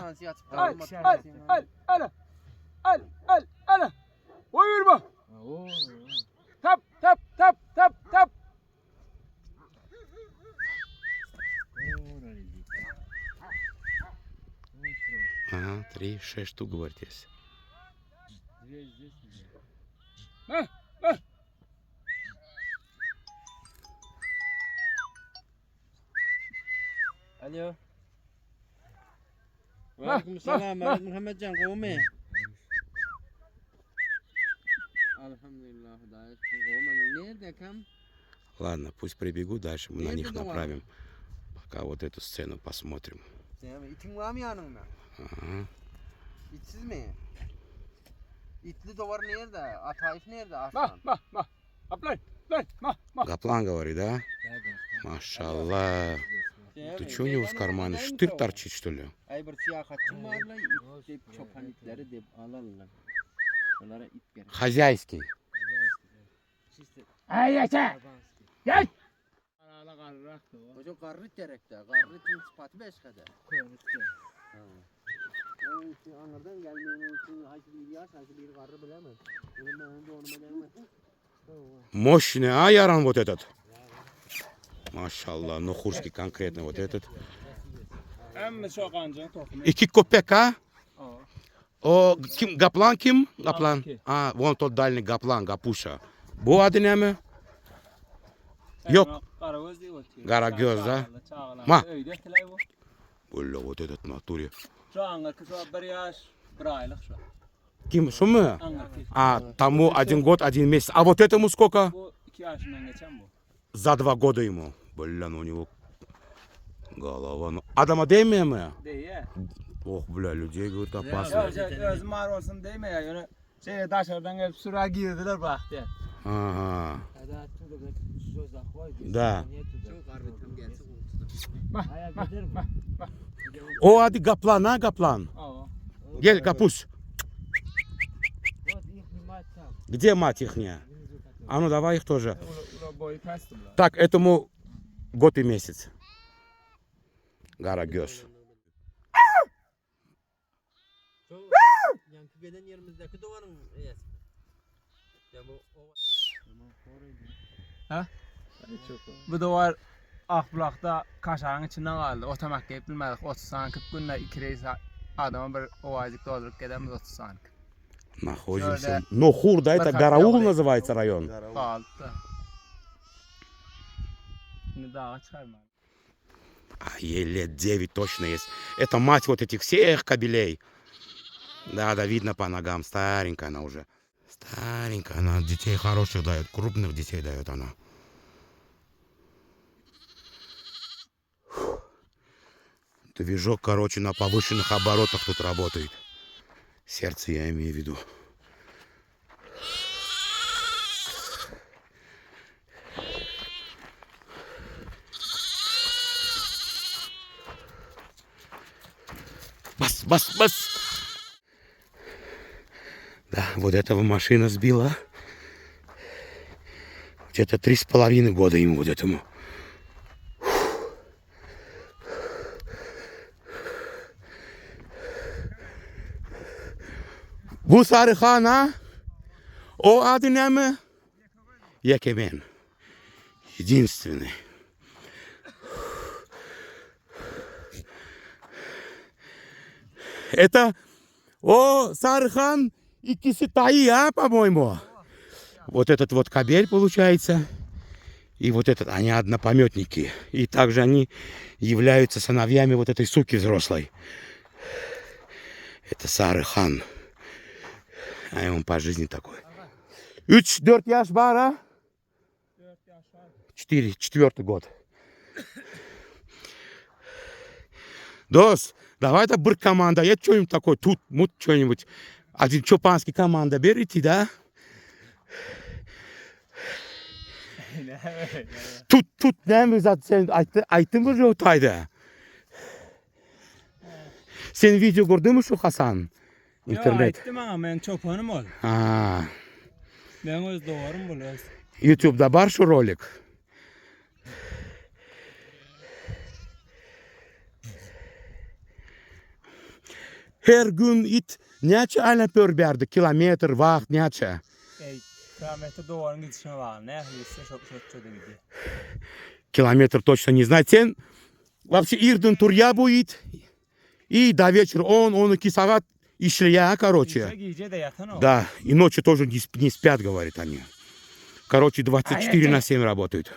şansı yatıp Al, kalmadı. al. Buyur bu. Oo. Tap. Ага, 3-6 штук, говорите. Alo. Aleykümselam Muhammedcan kovme. Elhamdülillah dayı kovmenin nerede kam? Ладно, пусть прибегут, дальше мы на Нет, них давай. направим. Пока вот эту сцену посмотрим. Sen itin var mı yanında? Ага. İtsiz mi? İtli duvar nerede? Atayif nerede? Aslan. Aplay. Гаплан говорит, да? Машаллах. Ты чё у него в кармане? Штырь торчит, что ли? Ay bir siyahatçım var la it deyip çopan itleri deyip alalım. Onlara it gerek. Хозяйский. Gel. Hocam karrıt gerekti. Karrıtın sıfatı başkada. Ben için anırdan gelmeyen için haysi bir yaş, haysi bir karrı bilemez. Benim önce onu bilemez. Мощный, а, Яран, вот этот? Машаллах, ну хурский конкретно вот этот. Emmi çok ancak tokum. 2 копейк, а? Aa. O kim? Гаплан kim? Гаплан. Гаплан. А, вон тот дальний Гаплан, Гапуша. Bu adı ne mi? Yok. Karagöz değil o. Karagöz, ha? Ma. Ma. Öyle tilay bu. Бля, вот этот в натуре. Şu angarki şu bir yaş, bir aylık şu. Kim? Şu mu? Angarki. А, тому 1 год, 1 месяц. А вот этому сколько? Bu 2 yaşından geçen bu. За 2 года ему. Бля, ну у него голова. Ну, Adama değmiyor mu? Değil. Ох, бля, людей, говорит, Ya опасно. özüm var olsun değil mi ya? Yani şey taşlardan hep sura girdiler baktı. Ага. Да. Çok karrıtım gelse O hadi Gaplan, ha Gaplan. Aa. Gel, Гапусь. Где мать ихняя? А ну давай их тоже. Ula boyu kastım la. Так, этому год и месяц. Karagöz. Yankı gelen yerimizdeki duvarın eyesi. Ya bu Bu da var Akbulak'ta kaşağın içinden kaldı. Otomak deyip bilmedik. 30 saniylik günde 2 reis adama bir ovacık doldurup gidemiz 30 saniylik. Находимся. Şöyle. Но Хурда, это Бархат Гараул Явлей. называется район. Kaldı da. Şimdi dağa çıkarma. А ей лет 9 точно есть. Это мать вот этих всех кобелей. Да, видно по ногам. Старенькая она уже. Старенькая она. Детей хороших дает. Крупных детей дает она. Движок, короче, на повышенных оборотах тут работает. Сердце я имею в виду. Бас. Да, вот этого машина сбила. Где-то 3,5 года ему вот этому. Bu Sarıhan, ha? O adı ne mi? Yekemen. Единственный. Это о Sarıhan ikisi таи, а, по-моему. Вот этот вот кабель получается. И вот этот, они однопометники. И также они являются сыновьями вот этой суки взрослой. Это Sarıhan. А он по жизни такой. 3-4 yaş var, а? 4 год. Дос, давай-то бір команда, я что-нибудь такой, тут, мут, что-нибудь. Один чопанский команда берите, да? Тут ne mi zaten sen aytın mı Rotay'da? Sen video gördün mü şu Hasan? İnternet. Ya ettim ama ben çopanım ol. Ha, Ben öz doğarım buluyoruz. YouTube'da var şu rolik. her gün it neçe alepör berdi, kilometr, vakt neçe. Kilometre doğanın gidişine var. Ne yapıyorsa çok gidiyor. Километр точно не знаю. Sen вообще ирден турья будет. И до вечера 10-12 сағат işleя, короче. Gece de yatan o. Да, и ночью тоже не спят, говорит они. Короче, 24/7 работают.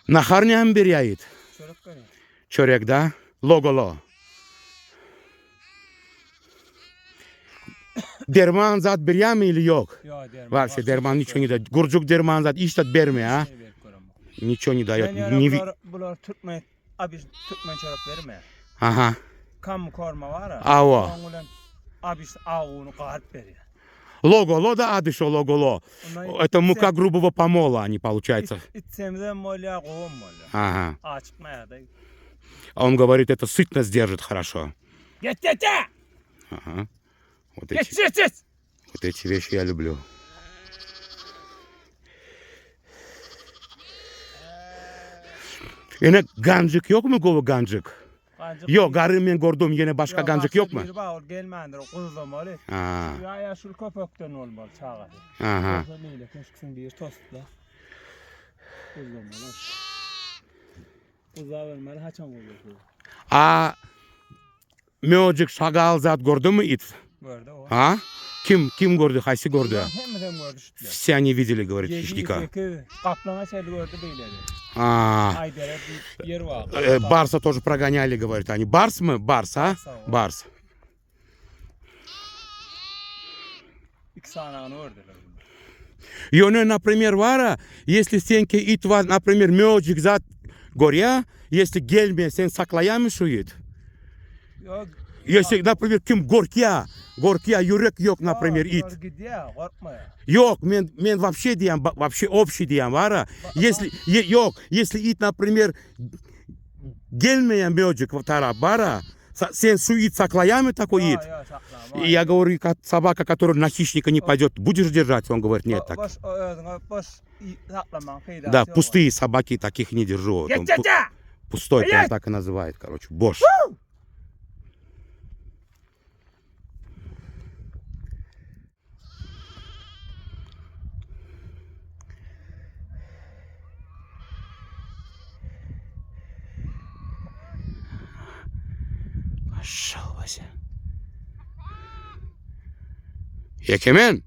Nahar ne beriyet? Çörek görüyor. Çörek da. Logolo. Derman zat beriyor mu или yok? Ya derim. Вообще derman ничего не дает. Гурджук derman zat işte bermiyor ha. Ничего не дает. Bunlar tutmayın. Abi tutmayın çörek verme. Ага. Kam korma var ya. Avo. Ongulan abi ağunu qahat veriyor. Логolo да ады шо логolo. Это мука грубого помола, они получается. İtsemden molya qoğum molya. Ага. Açıkmaya da. А он говорит, это сытно сдержит хорошо. Get. Ага. Вот Get. эти вещи я люблю. Yine gancık yok mu gova gancık? Yok, garım ben gördüm yine başka gancık yok mu? Bir bağır gelmendir o kuzlamalı. Ha. Ya şu köpekten olmalı çağı. Aha. Neyle keşksin bir tostla. Kuzlamalı. Kuzla vermeli haçan oluyor. А mevcik şagal zat gördü mü it? Gördü o. Ha? Kim gördü? Haysi gördü? Hem gördü işte. Все они видели, говорит хищника. Kaplana şeyli gördü beyleri. А, Aydere bir yer var. Барса тоже прогоняли, говорит они. Барс мы? Барс, а? Барс. İki sanağını ördüler. И он, например, вара, если сенке ит, например, мёджик зат горя, если гельме сен саклаямыш уит. Yok. Если, например, ким горкя юрек yok, например, ит. Gidiyor, korkma ya. Yok, мен вообще диям, вообще общий диям, вара. Yok, если ит, например, гельме мёджик втара бара, сен су ит саклаямы такой ит. И я говорю, собака, которая на хищника не пойдет, будешь держать? Он говорит, нет, так. Да, пустые собаки, таких не держу. Пустой, он так и называет, короче, бош. Пошел, Вася. Якемен?